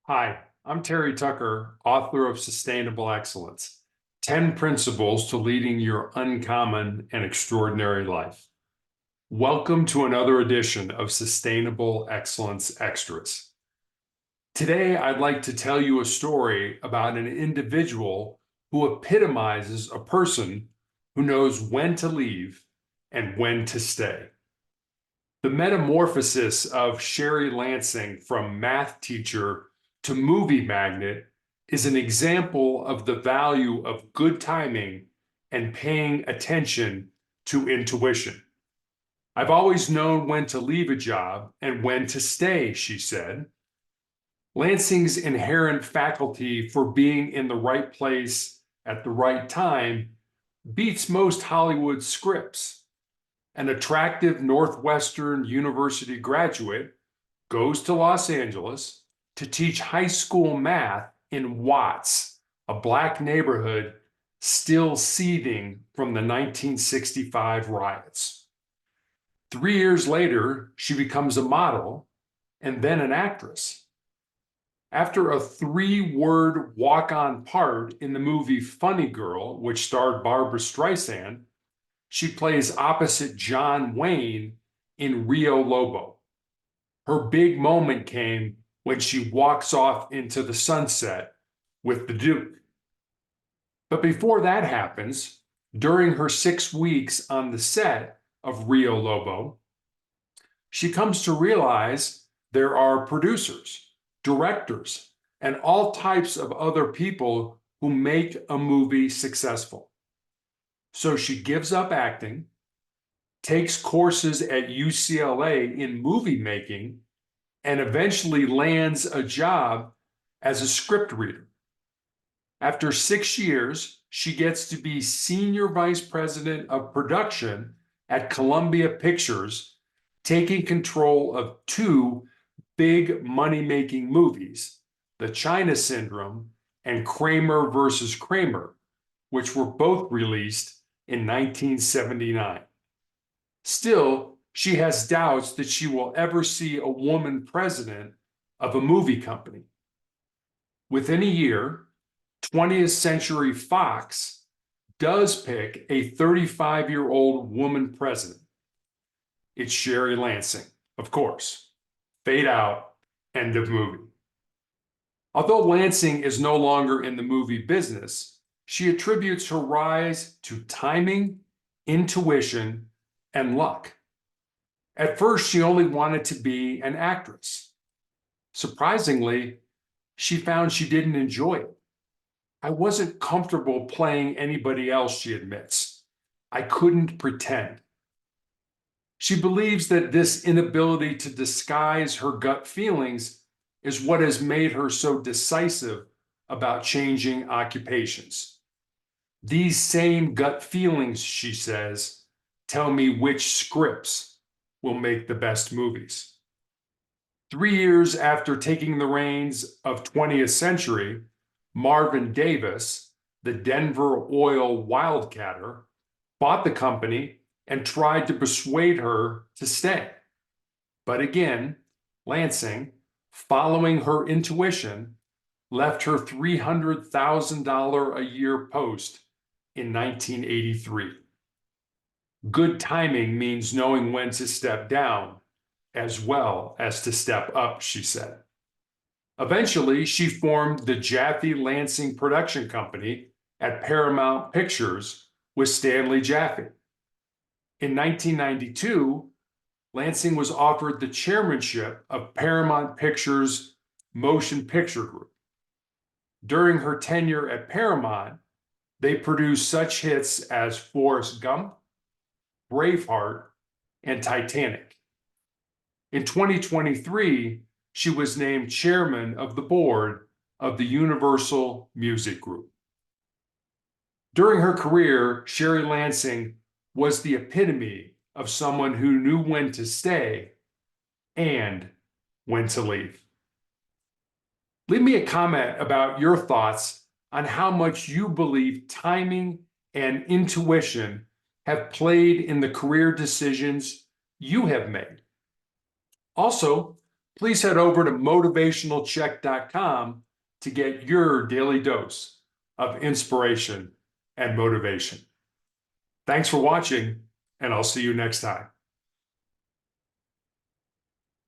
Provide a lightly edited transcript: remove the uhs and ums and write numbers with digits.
Hi, I'm Terry Tucker, author of Sustainable Excellence 10 Principles to Leading Your Uncommon and Extraordinary Life. Welcome to another edition of Sustainable Excellence Extras. Today, I'd like to tell you a story about an individual who epitomizes a person who knows when to leave and when to stay. The metamorphosis of Sherry Lansing from math teacher to movie magnate is an example of the value of good timing and paying attention to intuition. I've always known when to leave a job and when to stay, she said. Lansing's inherent faculty for being in the right place at the right time beats most Hollywood scripts. An attractive Northwestern University graduate goes to Los Angeles to teach high school math in Watts, a Black neighborhood still seething from the 1965 riots. 3 years later, she becomes a model and then an actress. After a 3-word walk-on part in the movie Funny Girl, which starred Barbra Streisand, she plays opposite John Wayne in Rio Lobo. Her big moment came when she walks off into the sunset with the Duke. But before that happens, during her 6 weeks on the set of Rio Lobo, she comes to realize there are producers, directors, and all types of other people who make a movie successful. So she gives up acting, takes courses at UCLA in movie making, and eventually lands a job as a script reader. After 6 years, she gets to be senior vice president of production at Columbia Pictures, taking control of 2 big money-making movies, The China Syndrome and Kramer versus Kramer, which were both released in 1979. Still, she has doubts that she will ever see a woman president of a movie company. Within a year, 20th Century Fox does pick a 35-year-old woman president. It's Sherry Lansing, of course. Fade out, end of movie. Although Lansing is no longer in the movie business, she attributes her rise to timing, intuition, and luck. At first, she only wanted to be an actress. Surprisingly, she found she didn't enjoy it. I wasn't comfortable playing anybody else, she admits. I couldn't pretend. She believes that this inability to disguise her gut feelings is what has made her so decisive about changing occupations. These same gut feelings, she says, tell me which scripts will make the best movies. 3 years after taking the reins of 20th Century, Marvin Davis, the Denver oil wildcatter, bought the company and tried to persuade her to stay. But again, Lansing, following her intuition, left her $300,000 a year post in 1983. Good timing means knowing when to step down as well as to step up, she said. Eventually, she formed the Jaffe Lansing production company at Paramount Pictures with Stanley Jaffe. In 1992, Lansing was offered the chairmanship of Paramount Pictures Motion Picture Group. During her tenure at Paramount, they produced such hits as Forrest Gump, Braveheart, and Titanic. In 2023, she was named chairman of the board of the Universal Music Group. During her career, Sherry Lansing was the epitome of someone who knew when to stay and when to leave. Leave me a comment about your thoughts on how much you believe timing and intuition have played in the career decisions you have made. Also, please head over to motivationalcheck.com to get your daily dose of inspiration and motivation. Thanks for watching, and I'll see you next time.